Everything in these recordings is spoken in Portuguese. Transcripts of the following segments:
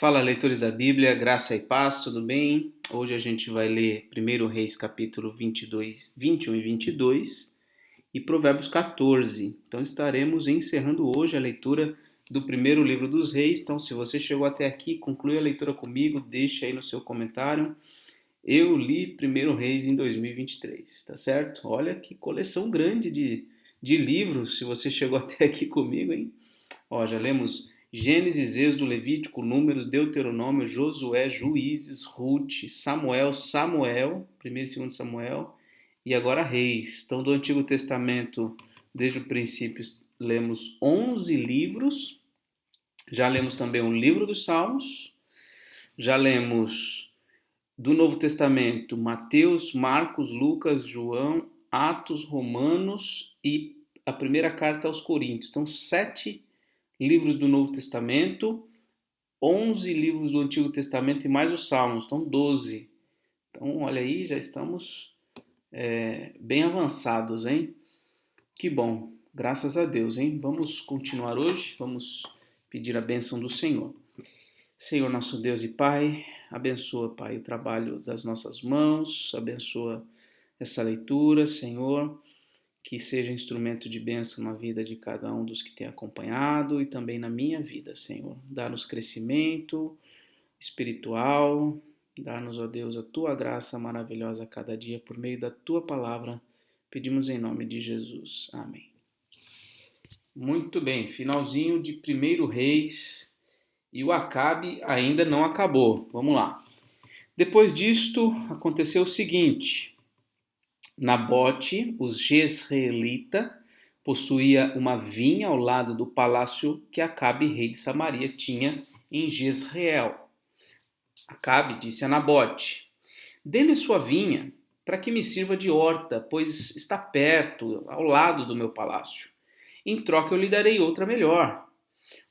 Fala, leitores da Bíblia, graça e paz, tudo bem? Hoje a gente vai ler 1 Reis capítulo 22, 21 e 22 e Provérbios 14. Então estaremos encerrando hoje a leitura do primeiro livro dos Reis. Então, se você chegou até aqui, conclui a leitura comigo, deixa aí no seu comentário. Eu li 1 Reis em 2023, tá certo? Olha que coleção grande de livros, se você chegou até aqui comigo, hein? Ó, já lemos Gênesis, Êxodo, Levítico, Números, Deuteronômio, Josué, Juízes, Ruth, Samuel, 1 e 2 Samuel, e agora Reis. Então, do Antigo Testamento, desde o princípio, lemos 11 livros. Já lemos também o livro dos Salmos. Já lemos do Novo Testamento Mateus, Marcos, Lucas, João, Atos, Romanos e a primeira carta aos Coríntios. Então, 7 livros do Novo Testamento, 11 livros do Antigo Testamento e mais os Salmos, então 12. Então, olha aí, já estamos bem avançados, hein? Que bom, graças a Deus, hein? Vamos continuar hoje, vamos pedir a bênção do Senhor. Senhor, nosso Deus e Pai, abençoa, Pai, o trabalho das nossas mãos, abençoa essa leitura, Senhor, que seja instrumento de bênção na vida de cada um dos que tem acompanhado e também na minha vida, Senhor. Dá-nos crescimento espiritual, dá-nos, ó Deus, a Tua graça maravilhosa a cada dia por meio da Tua palavra. Pedimos em nome de Jesus. Amém. Muito bem, finalzinho de 1 Reis e o Acabe ainda não acabou. Vamos lá. Depois disto, aconteceu o seguinte: Nabote, os jezreelita, possuía uma vinha ao lado do palácio que Acabe, rei de Samaria, tinha em Jezreel. Acabe disse a Nabote: dê-me sua vinha, para que me sirva de horta, pois está perto, ao lado do meu palácio. Em troca eu lhe darei outra melhor.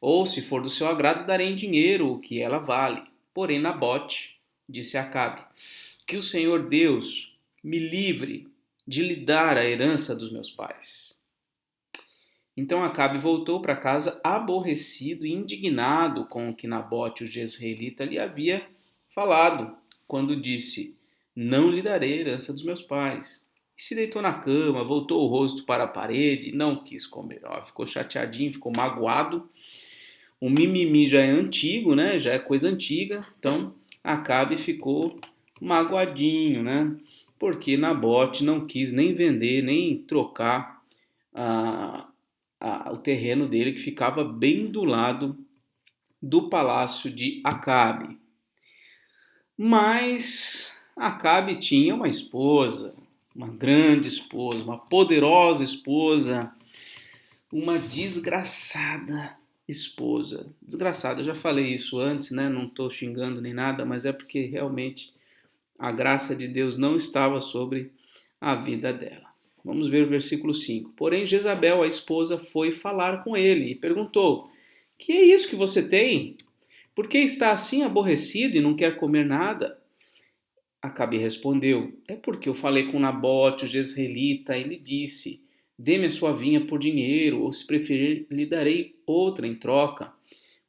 Ou, se for do seu agrado, darei em dinheiro o que ela vale. Porém, Nabote disse a Acabe: que o Senhor Deus me livre de lhe dar a herança dos meus pais. Então Acabe voltou para casa aborrecido e indignado com o que Nabote, o jezreelita, lhe havia falado, quando disse: não lhe darei a herança dos meus pais. E se deitou na cama, voltou o rosto para a parede, não quis comer. Ficou chateadinho, ficou magoado. O mimimi já é antigo, né? Já é coisa antiga. Então Acabe ficou magoadinho, né? Porque Nabote não quis nem vender, nem trocar o terreno dele, que ficava bem do lado do palácio de Acabe. Mas Acabe tinha uma esposa, uma grande esposa, uma poderosa esposa, uma desgraçada esposa. Desgraçada, eu já falei isso antes, né? Não estou xingando nem nada, mas é porque realmente a graça de Deus não estava sobre a vida dela. Vamos ver o versículo 5. Porém, Jezabel, a esposa, foi falar com ele e perguntou: que é isso que você tem? Por que está assim aborrecido e não quer comer nada? Acabe respondeu: é porque eu falei com Nabote, o jezreelita, e ele disse: dê-me a sua vinha por dinheiro, ou se preferir, lhe darei outra em troca.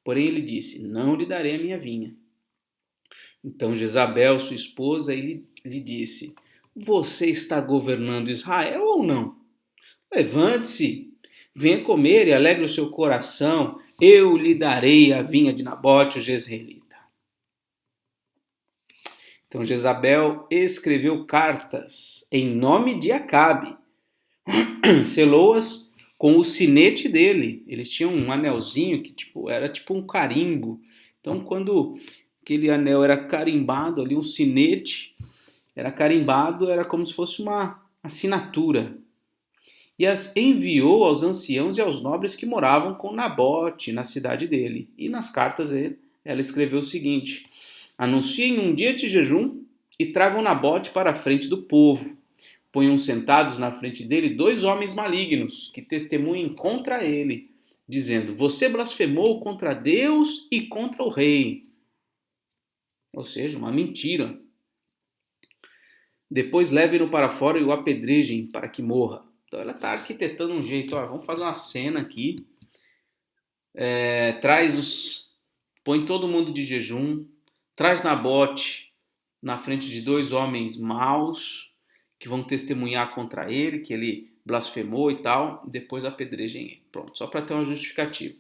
Porém ele disse: não lhe darei a minha vinha. Então Jezabel, sua esposa, lhe disse: você está governando Israel ou não? Levante-se, venha comer e alegre o seu coração, eu lhe darei a vinha de Nabote, o jezreelita. Então Jezabel escreveu cartas em nome de Acabe, selou-as com o sinete dele. Eles tinham um anelzinho que era tipo um carimbo. Então quando aquele anel era carimbado ali, um sinete era carimbado, era como se fosse uma assinatura. E as enviou aos anciãos e aos nobres que moravam com Nabote na cidade dele. E nas cartas ela escreveu o seguinte: anunciem um dia de jejum e tragam Nabote para a frente do povo. Ponham sentados na frente dele 2 homens malignos que testemunhem contra ele, dizendo: você blasfemou contra Deus e contra o rei. Ou seja, uma mentira. Depois levem-no para fora e o apedrejem para que morra. Então ela está arquitetando um jeito: vamos fazer uma cena aqui. Traz põe todo mundo de jejum, traz Nabote na frente de dois homens maus que vão testemunhar contra ele, que ele blasfemou e tal, e depois apedrejem ele. Pronto, só para ter uma justificativa.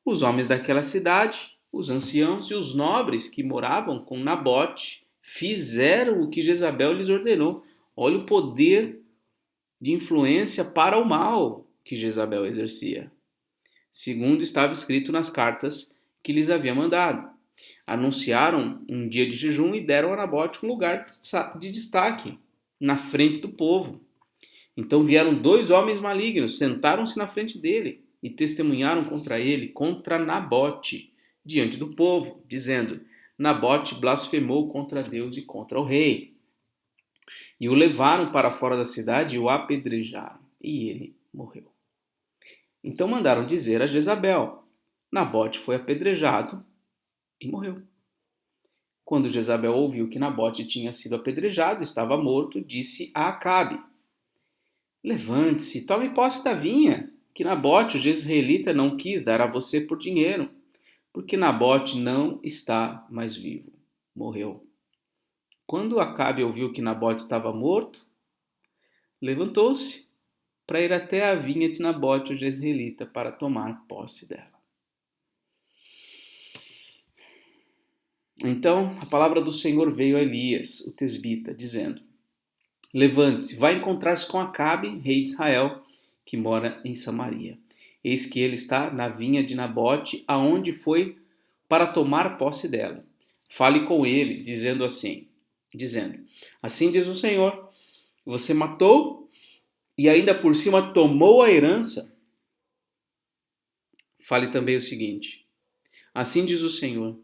Os homens daquela cidade, os anciãos e os nobres que moravam com Nabote fizeram o que Jezabel lhes ordenou. Olha o poder de influência para o mal que Jezabel exercia, segundo estava escrito nas cartas que lhes havia mandado. Anunciaram um dia de jejum e deram a Nabote um lugar de destaque na frente do povo. Então vieram dois homens malignos, sentaram-se na frente dele e testemunharam contra ele, contra Nabote, diante do povo, dizendo: Nabote blasfemou contra Deus e contra o rei. E o levaram para fora da cidade e o apedrejaram, e ele morreu. Então mandaram dizer a Jezabel: Nabote foi apedrejado e morreu. Quando Jezabel ouviu que Nabote tinha sido apedrejado, estava morto, disse a Acabe: Levante-se, tome posse da vinha, que Nabote, o jezreelita, não quis dar a você por dinheiro, porque Nabote não está mais vivo. Morreu. Quando Acabe ouviu que Nabote estava morto, levantou-se para ir até a vinha de Nabote, o jezreelita, para tomar posse dela. Então a palavra do Senhor veio a Elias, o tesbita, dizendo: Levante-se, vá encontrar-se com Acabe, rei de Israel, que mora em Samaria. Eis que ele está na vinha de Nabote, aonde foi para tomar posse dela. Fale com ele, dizendo: Assim diz o Senhor, você matou e ainda por cima tomou a herança. Fale também o seguinte: assim diz o Senhor,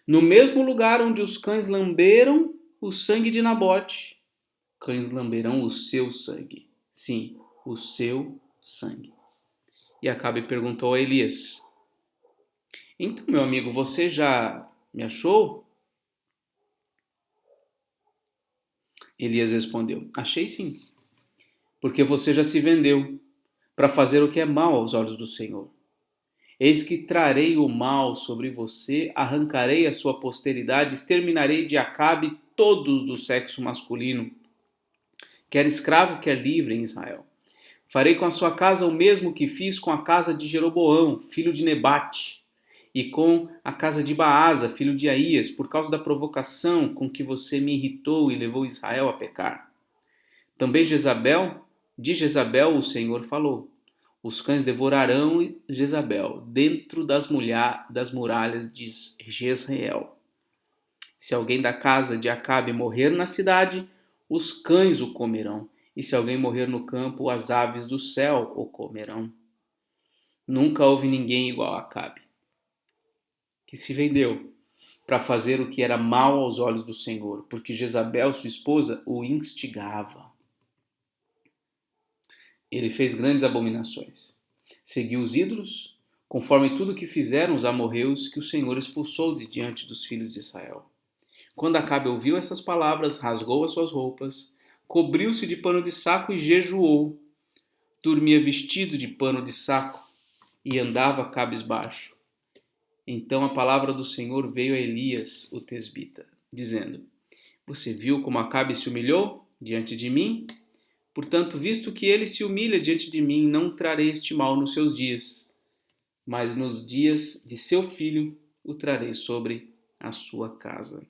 no mesmo lugar onde os cães lamberam o sangue de Nabote, cães lamberão o seu sangue. Sim, o seu sangue. E Acabe perguntou a Elias: Então, meu amigo, você já me achou? Elias respondeu: Achei sim, porque você já se vendeu para fazer o que é mal aos olhos do Senhor. Eis que trarei o mal sobre você, arrancarei a sua posteridade, exterminarei de Acabe todos do sexo masculino, quer escravo, quer livre em Israel. Farei com a sua casa o mesmo que fiz com a casa de Jeroboão, filho de Nebate, e com a casa de Baasa, filho de Aías, por causa da provocação com que você me irritou e levou Israel a pecar. Também de Jezabel o Senhor falou: os cães devorarão Jezabel dentro das muralhas de Jezreel. Se alguém da casa de Acabe morrer na cidade, os cães o comerão. E se alguém morrer no campo, as aves do céu o comerão. Nunca houve ninguém igual a Acabe, que se vendeu para fazer o que era mal aos olhos do Senhor, porque Jezabel, sua esposa, o instigava. Ele fez grandes abominações. Seguiu os ídolos, conforme tudo que fizeram os amorreus que o Senhor expulsou de diante dos filhos de Israel. Quando Acabe ouviu essas palavras, rasgou as suas roupas, cobriu-se de pano de saco e jejuou. Dormia vestido de pano de saco e andava cabisbaixo. Então a palavra do Senhor veio a Elias, o tesbita, dizendo: Você viu como Acabe se humilhou diante de mim? Portanto, visto que ele se humilha diante de mim, não trarei este mal nos seus dias, mas nos dias de seu filho o trarei sobre a sua casa.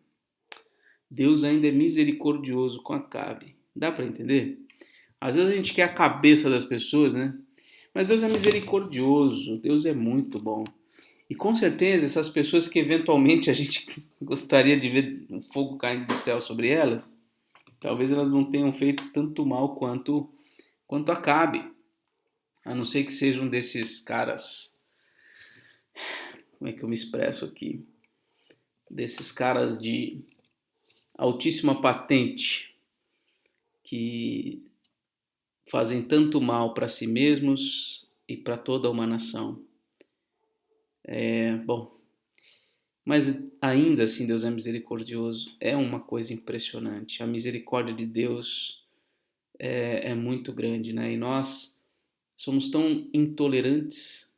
Deus ainda é misericordioso com Acabe. Dá para entender? Às vezes a gente quer a cabeça das pessoas, né? Mas Deus é misericordioso, Deus é muito bom. E com certeza essas pessoas que eventualmente a gente gostaria de ver um fogo caindo do céu sobre elas, talvez elas não tenham feito tanto mal quanto Acabe. A não ser que sejam desses caras, como é que eu me expresso aqui? Desses caras de altíssima patente que fazem tanto mal para si mesmos e para toda uma nação. Bom, mas ainda assim Deus é misericordioso, é uma coisa impressionante. A misericórdia de Deus é muito grande, né? E nós somos tão intolerantes,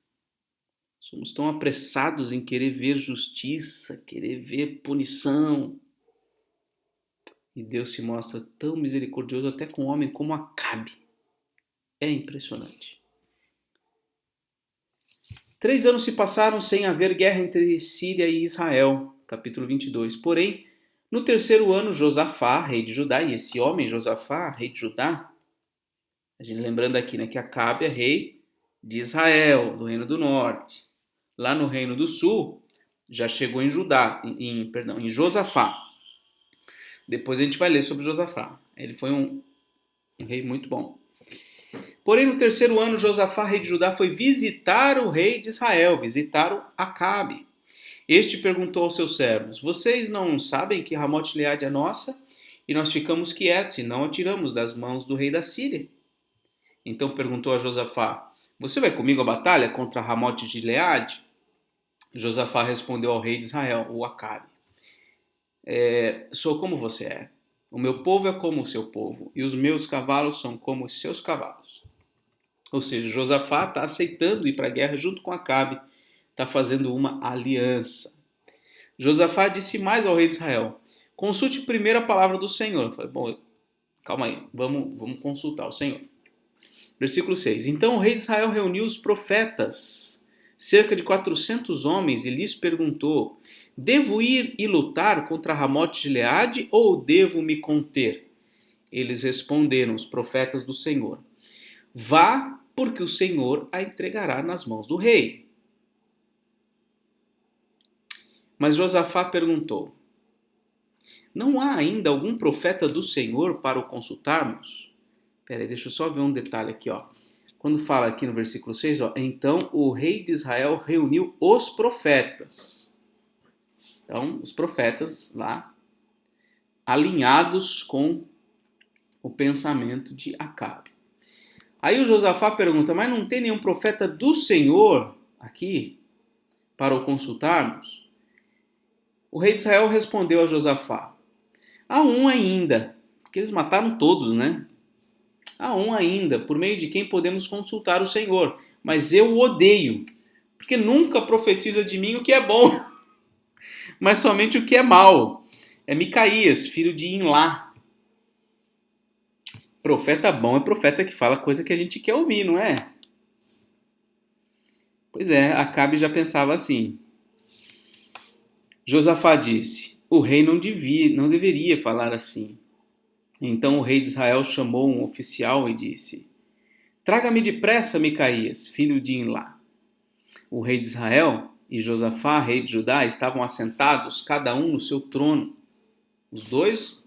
Somos tão apressados em querer ver justiça, querer ver punição. E Deus se mostra tão misericordioso até com um homem como Acabe. É impressionante. 3 anos se passaram sem haver guerra entre Síria e Israel. Capítulo 22. Porém, no terceiro ano, Josafá, rei de Judá, e esse homem, Josafá, rei de Judá, a gente lembrando aqui, né, que Acabe é rei de Israel, do reino do norte. Lá no reino do sul, já chegou em em Josafá. Depois a gente vai ler sobre Josafá. Ele foi um rei muito bom. Porém, no terceiro ano, Josafá, rei de Judá, foi visitar o rei de Israel, visitar o Acabe. Este perguntou aos seus servos: Vocês não sabem que Ramote-Gileade é nossa? E nós ficamos quietos e não a tiramos das mãos do rei da Síria. Então perguntou a Josafá: Você vai comigo à batalha contra Ramote-Gileade? Josafá respondeu ao rei de Israel, o Acabe: Sou como você é. O meu povo é como o seu povo, e os meus cavalos são como os seus cavalos. Ou seja, Josafá está aceitando ir para a guerra junto com Acabe, está fazendo uma aliança. Josafá disse mais ao rei de Israel: Consulte primeiro a palavra do Senhor. Eu falei, bom, calma aí, vamos consultar o Senhor. Versículo 6. Então o rei de Israel reuniu os profetas, cerca de 400 homens, e lhes perguntou: Devo ir e lutar contra Ramote-Gileade ou devo me conter? Eles responderam, os profetas do Senhor: Vá, porque o Senhor a entregará nas mãos do rei. Mas Josafá perguntou: Não há ainda algum profeta do Senhor para o consultarmos? Peraí, deixa eu só ver um detalhe aqui, ó. Quando fala aqui no versículo 6, ó, então o rei de Israel reuniu os profetas. Então, os profetas lá, alinhados com o pensamento de Acabe. Aí o Josafá pergunta, mas não tem nenhum profeta do Senhor aqui para o consultarmos? O rei de Israel respondeu a Josafá: Há um ainda, porque eles mataram todos, né? Há um ainda, por meio de quem podemos consultar o Senhor, mas eu o odeio, porque nunca profetiza de mim o que é bom, mas somente o que é mal. É Micaías, filho de Imlá. Profeta bom é profeta que fala coisa que a gente quer ouvir, não é? Pois é, Acabe já pensava assim. Josafá disse: O rei não deveria falar assim. Então o rei de Israel chamou um oficial e disse: Traga-me depressa Micaías, filho de Imlá. O rei de Israel e Josafá, rei de Judá, estavam assentados, cada um no seu trono. Os dois,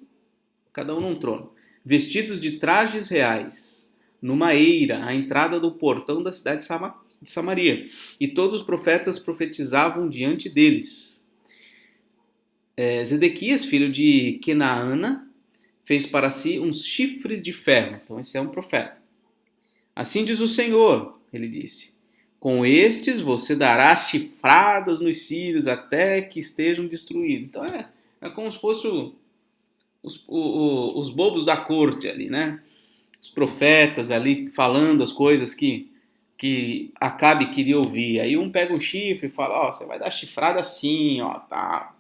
cada um num trono, vestidos de trajes reais, numa eira, à entrada do portão da cidade de Samaria. E todos os profetas profetizavam diante deles. Zedequias, filho de Kenaana, fez para si uns chifres de ferro. Então esse é um profeta. Assim diz o Senhor, ele disse: Com estes você dará chifradas nos sírios até que estejam destruídos. Então é como se fosse os bobos da corte ali, né? Os profetas ali falando as coisas que Acabe queria ouvir. Aí um pega um chifre e fala, ó, você vai dar chifrada assim, ó, tá.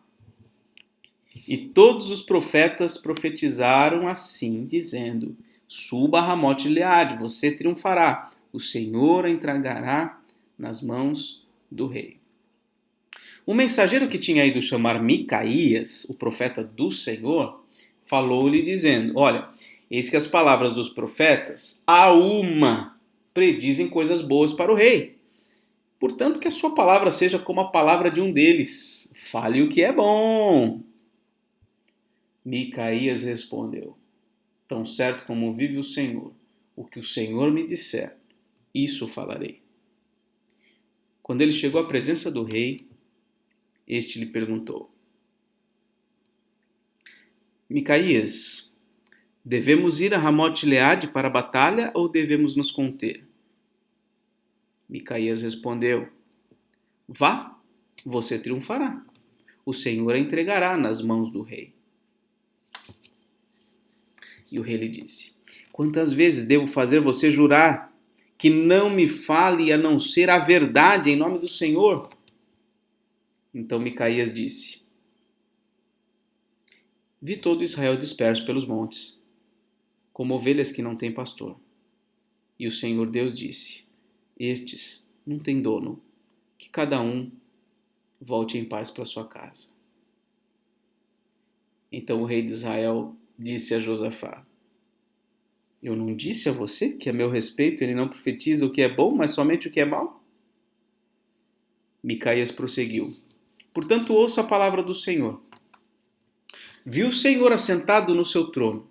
E todos os profetas profetizaram assim, dizendo: Suba a Ramote-Gileade, você triunfará. O Senhor a entregará nas mãos do rei. O mensageiro que tinha ido chamar Micaías, o profeta do Senhor, falou-lhe dizendo: Olha, eis que as palavras dos profetas, a uma, predizem coisas boas para o rei. Portanto, que a sua palavra seja como a palavra de um deles. Fale o que é bom. Micaías respondeu: Tão certo como vive o Senhor, o que o Senhor me disser, isso falarei. Quando ele chegou à presença do rei, este lhe perguntou: Micaías, devemos ir a Ramote-Gileade para a batalha ou devemos nos conter? Micaías respondeu: Vá, você triunfará. O Senhor a entregará nas mãos do rei. E o rei lhe disse: Quantas vezes devo fazer você jurar que não me fale a não ser a verdade em nome do Senhor? Então Micaías disse: Vi todo Israel disperso pelos montes, como ovelhas que não têm pastor. E o Senhor Deus disse: Estes não têm dono, que cada um volte em paz para sua casa. Então o rei de Israel disse a Josafá: Eu não disse a você que a meu respeito ele não profetiza o que é bom, mas somente o que é mau? Micaías prosseguiu: Portanto, ouça a palavra do Senhor. Viu o Senhor assentado no seu trono,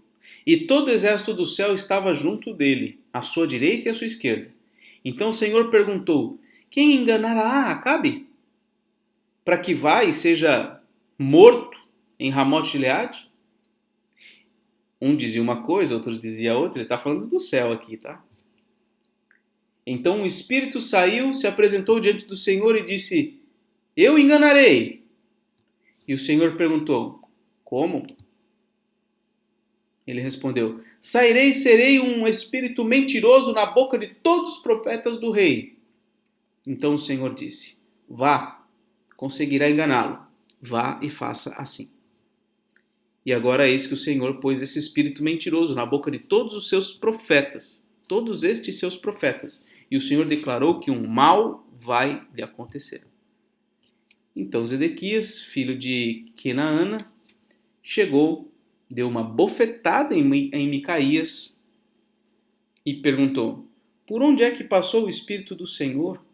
e todo o exército do céu estava junto dele, à sua direita e à sua esquerda. Então o Senhor perguntou: Quem enganará Acabe? Para que vá e seja morto em Ramote-Gileade? Um dizia uma coisa, outro dizia outra. Ele está falando do céu aqui, tá? Então o Espírito saiu, se apresentou diante do Senhor e disse: Eu enganarei. E o Senhor perguntou: Como? Ele respondeu: Sairei e serei um espírito mentiroso na boca de todos os profetas do rei. Então o Senhor disse: Vá, conseguirá enganá-lo. Vá e faça assim. E agora eis que o Senhor pôs esse espírito mentiroso na boca de todos os seus profetas, todos estes seus profetas. E o Senhor declarou que um mal vai lhe acontecer. Então Zedequias, filho de Kenaana, chegou, deu uma bofetada em Micaías e perguntou: Por onde é que passou o Espírito do Senhor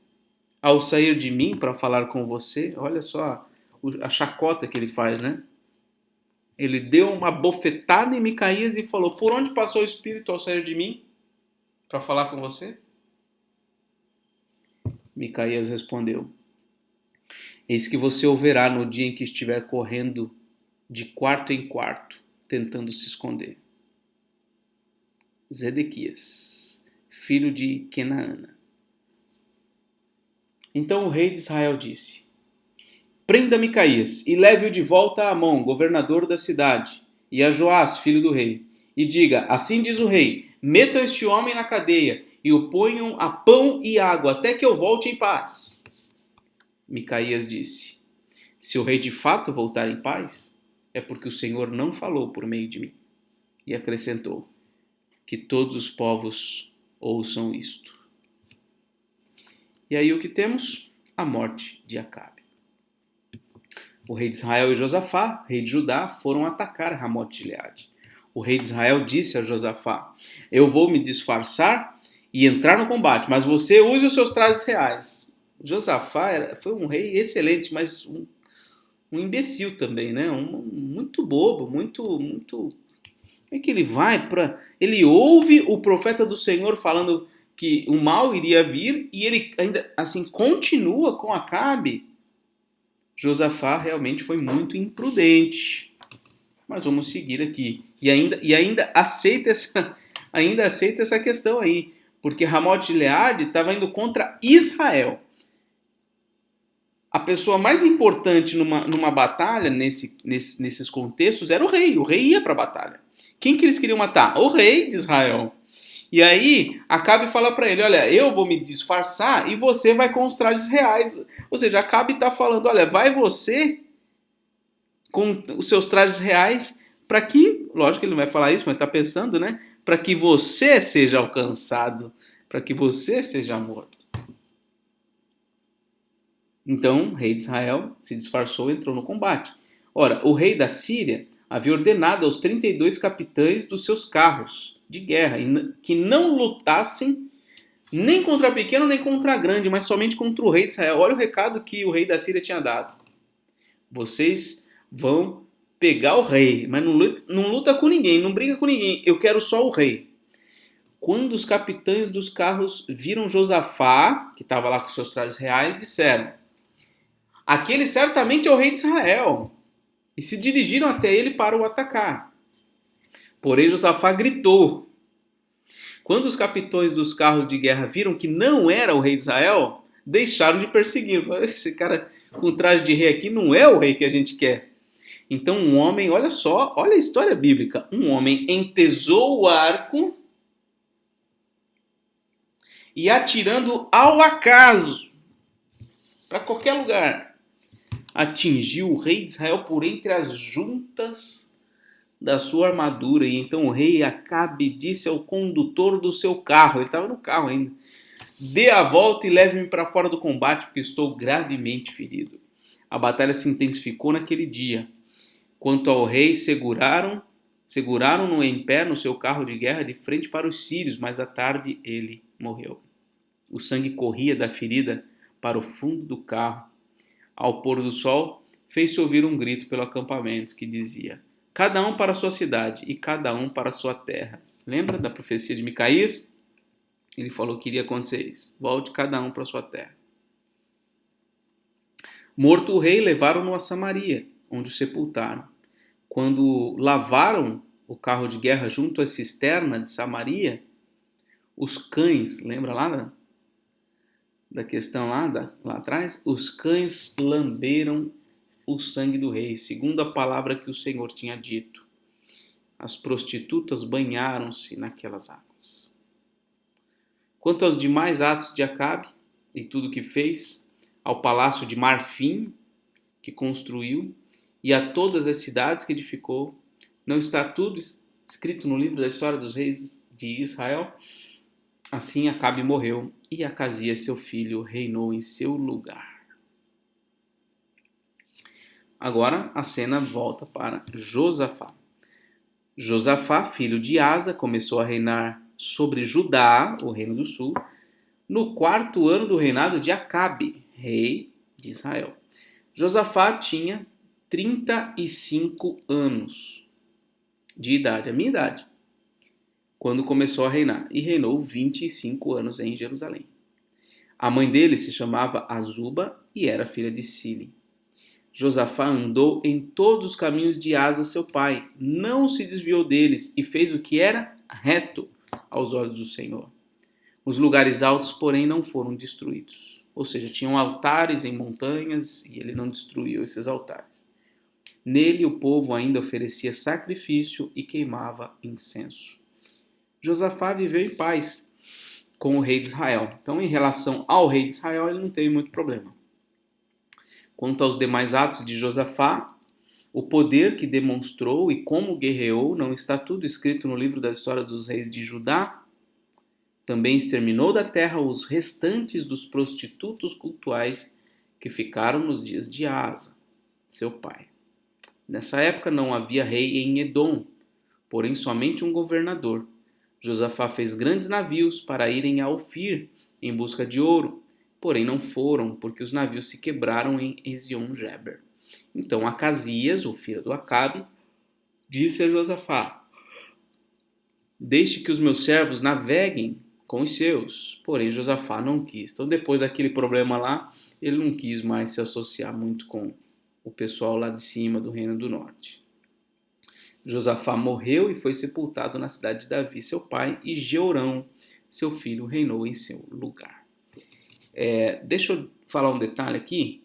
ao sair de mim para falar com você? Olha só a chacota que ele faz, né? Ele deu uma bofetada em Micaías e falou: Por onde passou o Espírito ao sair de mim para falar com você? Micaías respondeu: Eis que você o verá no dia em que estiver correndo de quarto em quarto, tentando se esconder. Zedequias, filho de Kenaana. Então o rei de Israel disse: Prenda Micaías e leve-o de volta a Amon, governador da cidade, e a Joás, filho do rei, e diga: Assim diz o rei: Metam este homem na cadeia e o ponham a pão e água até que eu volte em paz. Micaías disse: Se o rei de fato voltar em paz, é porque o Senhor não falou por meio de mim. E acrescentou: Que todos os povos ouçam isto. E aí o que temos? A morte de Acabe. O rei de Israel e Josafá, rei de Judá, foram atacar Ramote-Gileade. O rei de Israel disse a Josafá: Eu vou me disfarçar e entrar no combate, mas você use os seus trajes reais. Josafá foi um rei excelente, mas um imbecil também, né? Muito bobo, muito. Como é que ele vai para... Ele ouve o profeta do Senhor falando que o mal iria vir e ele ainda assim continua com Acabe. Josafá realmente foi muito imprudente. Mas vamos seguir aqui. E ainda aceita essa questão aí. Porque Ramote-Gileade estava indo contra Israel. A pessoa mais importante numa batalha, nesses contextos, era o rei. O rei ia para a batalha. Quem que eles queriam matar? O rei de Israel. E aí, Acabe fala para ele: Olha, eu vou me disfarçar e você vai com os trajes reais. Ou seja, Acabe está falando: Olha, vai você com os seus trajes reais para que, lógico que ele não vai falar isso, mas está pensando, né? Para que você seja alcançado, para que você seja morto. Então, o rei de Israel se disfarçou e entrou no combate. Ora, o rei da Síria havia ordenado aos 32 capitães dos seus carros de guerra que não lutassem nem contra pequeno nem contra grande, mas somente contra o rei de Israel. Olha o recado que o rei da Síria tinha dado. Vocês vão pegar o rei, mas não luta com ninguém, não briga com ninguém. Eu quero só o rei. Quando os capitães dos carros viram Josafá, que estava lá com seus trajes reais, disseram: Aquele certamente é o rei de Israel. E se dirigiram até ele para o atacar. Porém, Josafá gritou. Quando os capitães dos carros de guerra viram que não era o rei de Israel, deixaram de perseguir. Esse cara com traje de rei aqui não é o rei que a gente quer. Então um homem, olha só, olha a história bíblica. Um homem entesou o arco e atirando ao acaso, para qualquer lugar, atingiu o rei de Israel por entre as juntas da sua armadura. E então o rei Acabe disse ao condutor do seu carro, ele estava no carro ainda: dê a volta e leve-me para fora do combate, porque estou gravemente ferido. A batalha se intensificou naquele dia. Quanto ao rei, seguraram-no em pé no seu carro de guerra de frente para os sírios, mas à tarde ele morreu. O sangue corria da ferida para o fundo do carro. Ao pôr do sol, fez-se ouvir um grito pelo acampamento que dizia: cada um para a sua cidade e cada um para a sua terra. Lembra da profecia de Micaías? Ele falou que iria acontecer isso. Volte cada um para a sua terra. Morto o rei, levaram-no a Samaria, onde o sepultaram. Quando lavaram o carro de guerra junto à cisterna de Samaria, os cães, lembra lá da questão lá atrás? Os cães lamberam o sangue do rei, segundo a palavra que o Senhor tinha dito. As prostitutas banharam-se naquelas águas. Quanto aos demais atos de Acabe e tudo que fez, ao palácio de marfim que construiu e a todas as cidades que edificou, não está tudo escrito no livro da história dos reis de Israel? Assim Acabe morreu e Acasias, seu filho, reinou em seu lugar. Agora a cena volta para Josafá. Josafá, filho de Asa, começou a reinar sobre Judá, o reino do sul, no 4º ano do reinado de Acabe, rei de Israel. Josafá tinha 35 anos de idade, a minha idade, quando começou a reinar, e reinou 25 anos em Jerusalém. A mãe dele se chamava Azuba e era filha de Sili. Josafá andou em todos os caminhos de Asa, seu pai, não se desviou deles e fez o que era reto aos olhos do Senhor. Os lugares altos, porém, não foram destruídos. Ou seja, tinham altares em montanhas e ele não destruiu esses altares. Nele o povo ainda oferecia sacrifício e queimava incenso. Josafá viveu em paz com o rei de Israel. Então, em relação ao rei de Israel, ele não teve muito problema. Quanto aos demais atos de Josafá, o poder que demonstrou e como guerreou, não está tudo escrito no livro da história dos reis de Judá? Também exterminou da terra os restantes dos prostitutos cultuais que ficaram nos dias de Asa, seu pai. Nessa época não havia rei em Edom, porém somente um governador. Josafá fez grandes navios para irem a Ofir em busca de ouro, porém não foram, porque os navios se quebraram em Ezion-Geber. Então Acasias, o filho do Acabe, disse a Josafá: deixe que os meus servos naveguem com os seus. Porém Josafá não quis. Então depois daquele problema lá, ele não quis mais se associar muito com o pessoal lá de cima do Reino do Norte. Josafá morreu e foi sepultado na cidade de Davi, seu pai, e Jeorão, seu filho, reinou em seu lugar. Deixa eu falar um detalhe aqui.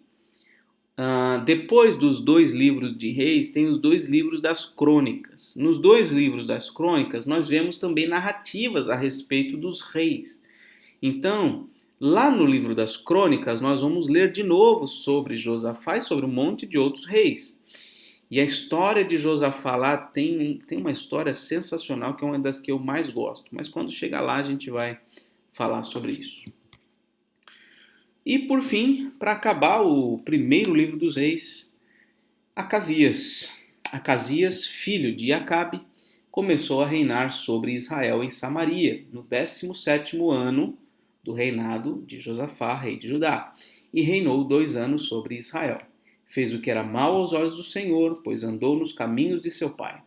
Depois dos 2 livros de reis, tem os 2 livros das crônicas. Nos 2 livros das crônicas, nós vemos também narrativas a respeito dos reis. Então, lá no livro das crônicas, nós vamos ler de novo sobre Josafá e sobre um monte de outros reis. E a história de Josafá lá tem uma história sensacional, que é uma das que eu mais gosto. Mas quando chegar lá, a gente vai falar sobre isso. E por fim, para acabar o primeiro livro dos reis, Acasias. Acasias, filho de Acabe, começou a reinar sobre Israel em Samaria, no 17º ano do reinado de Josafá, rei de Judá, e reinou 2 anos sobre Israel. Fez o que era mal aos olhos do Senhor, pois andou nos caminhos de seu pai,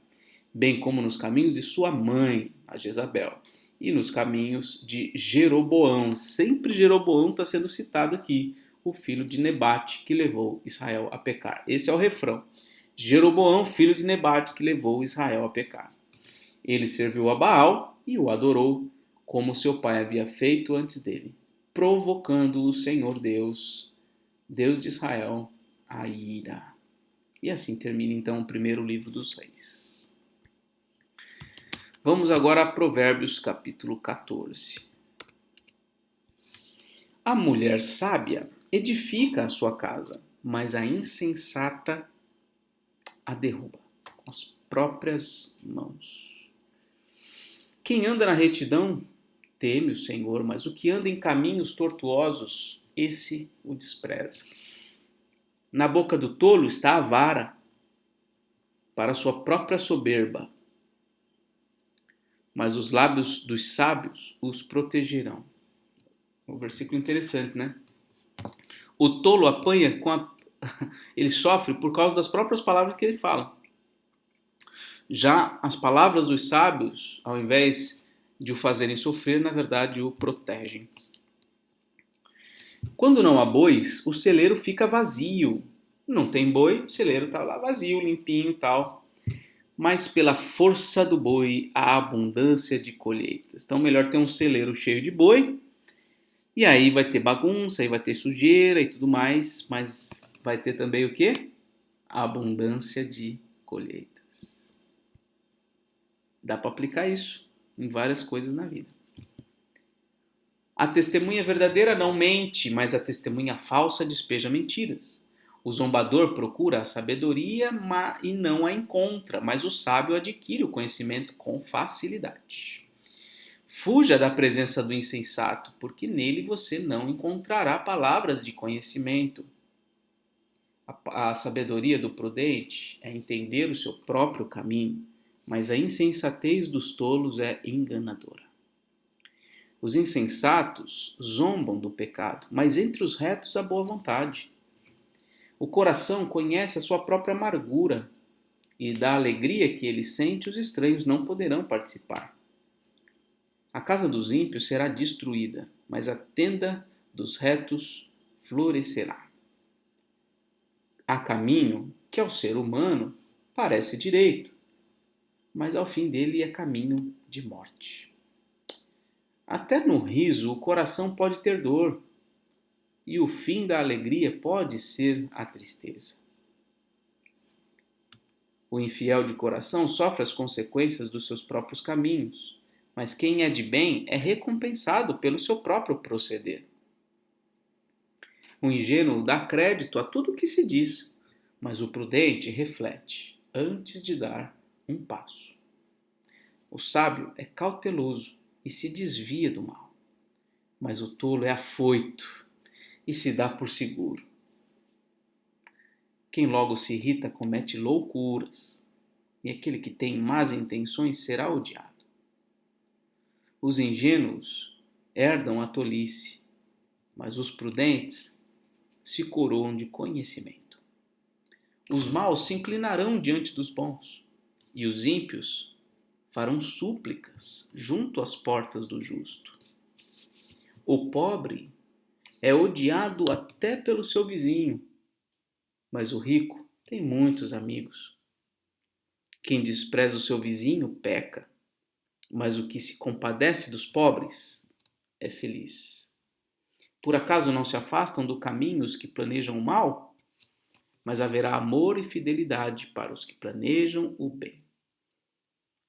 bem como nos caminhos de sua mãe, a Jezabel, e nos caminhos de Jeroboão. Sempre Jeroboão está sendo citado aqui, o filho de Nebate, que levou Israel a pecar. Esse é o refrão. Jeroboão, filho de Nebate, que levou Israel a pecar. Ele serviu a Baal e o adorou, como seu pai havia feito antes dele, provocando o Senhor Deus, Deus de Israel, a ira. E assim termina então o primeiro livro dos reis. Vamos agora a Provérbios capítulo 14. A mulher sábia edifica a sua casa, mas a insensata a derruba com as próprias mãos. Quem anda na retidão teme o Senhor, mas o que anda em caminhos tortuosos, esse o despreza. Na boca do tolo está a vara, para sua própria soberba, mas os lábios dos sábios os protegerão. Um versículo interessante, né? O tolo apanha ele sofre por causa das próprias palavras que ele fala. Já as palavras dos sábios, ao invés de o fazerem sofrer, na verdade o protegem. Quando não há bois, o celeiro fica vazio. Não tem boi, o celeiro está lá vazio, limpinho e tal. Mas pela força do boi, há abundância de colheitas. Então, melhor ter um celeiro cheio de boi, e aí vai ter bagunça, aí vai ter sujeira e tudo mais, mas vai ter também o quê? A abundância de colheitas. Dá para aplicar isso em várias coisas na vida. A testemunha verdadeira não mente, mas a testemunha falsa despeja mentiras. O zombador procura a sabedoria e não a encontra, mas o sábio adquire o conhecimento com facilidade. Fuja da presença do insensato, porque nele você não encontrará palavras de conhecimento. A sabedoria do prudente é entender o seu próprio caminho, mas a insensatez dos tolos é enganadora. Os insensatos zombam do pecado, mas entre os retos há boa vontade. O coração conhece a sua própria amargura, e da alegria que ele sente, os estranhos não poderão participar. A casa dos ímpios será destruída, mas a tenda dos retos florescerá. Há caminho que ao ser humano parece direito, mas ao fim dele é caminho de morte. Até no riso o coração pode ter dor, e o fim da alegria pode ser a tristeza. O infiel de coração sofre as consequências dos seus próprios caminhos, mas quem é de bem é recompensado pelo seu próprio proceder. O ingênuo dá crédito a tudo o que se diz, mas o prudente reflete antes de dar um passo. O sábio é cauteloso e se desvia do mal, mas o tolo é afoito e se dá por seguro. Quem logo se irrita comete loucuras, e aquele que tem más intenções será odiado. Os ingênuos herdam a tolice, mas os prudentes se coroam de conhecimento. Os maus se inclinarão diante dos bons, e os ímpios farão súplicas junto às portas do justo. O pobre é odiado até pelo seu vizinho, mas o rico tem muitos amigos. Quem despreza o seu vizinho peca, mas o que se compadece dos pobres é feliz. Por acaso não se afastam do caminho os que planejam o mal? Mas haverá amor e fidelidade para os que planejam o bem.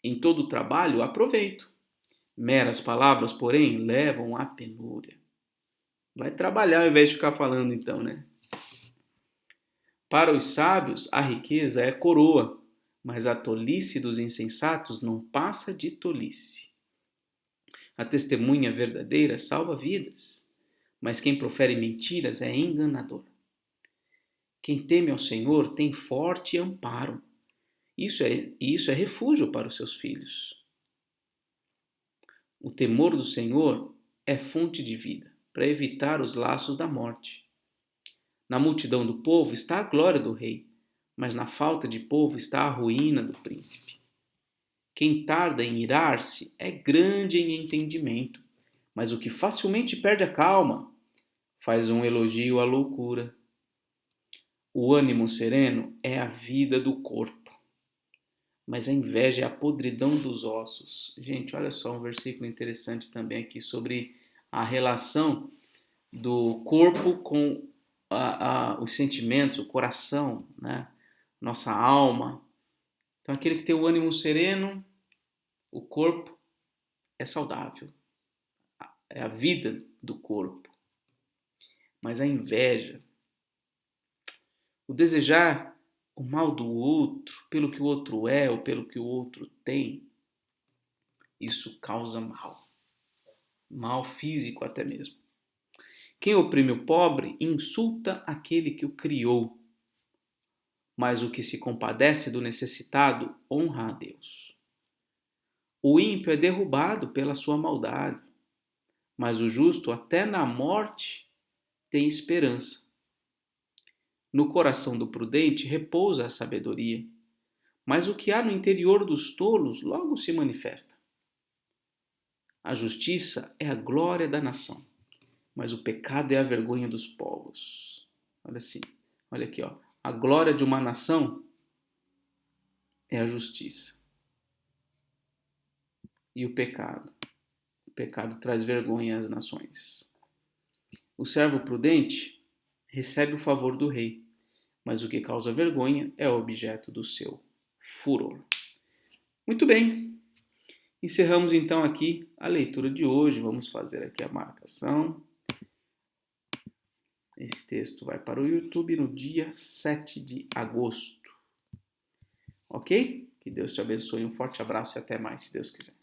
Em todo o trabalho há proveito. Meras palavras, porém, levam à penúria. Vai trabalhar ao invés de ficar falando então, né? Para os sábios, a riqueza é coroa, mas a tolice dos insensatos não passa de tolice. A testemunha verdadeira salva vidas, mas quem profere mentiras é enganador. Quem teme ao Senhor tem forte amparo. Isso é refúgio para os seus filhos. O temor do Senhor é fonte de vida, para evitar os laços da morte. Na multidão do povo está a glória do rei, mas na falta de povo está a ruína do príncipe. Quem tarda em irar-se é grande em entendimento, mas o que facilmente perde a calma faz um elogio à loucura. O ânimo sereno é a vida do corpo, mas a inveja é a podridão dos ossos. Gente, olha só um versículo interessante também aqui sobre a relação do corpo com os sentimentos, o coração, né? Nossa alma. Então, aquele que tem o ânimo sereno, o corpo é saudável. É a vida do corpo. Mas a inveja, o desejar o mal do outro, pelo que o outro é ou pelo que o outro tem, isso causa mal. Mal físico até mesmo. Quem oprime o pobre insulta aquele que o criou, mas o que se compadece do necessitado honra a Deus. O ímpio é derrubado pela sua maldade, mas o justo até na morte tem esperança. No coração do prudente repousa a sabedoria, mas o que há no interior dos tolos logo se manifesta. A justiça é a glória da nação, mas o pecado é a vergonha dos povos. Olha assim, olha aqui, ó. A glória de uma nação é a justiça. E o pecado? O pecado traz vergonha às nações. O servo prudente recebe o favor do rei, mas o que causa vergonha é o objeto do seu furor. Muito bem, encerramos então aqui a leitura de hoje. Vamos fazer aqui a marcação. Esse texto vai para o YouTube no dia 7 de agosto. Ok? Que Deus te abençoe. Um forte abraço e até mais, se Deus quiser.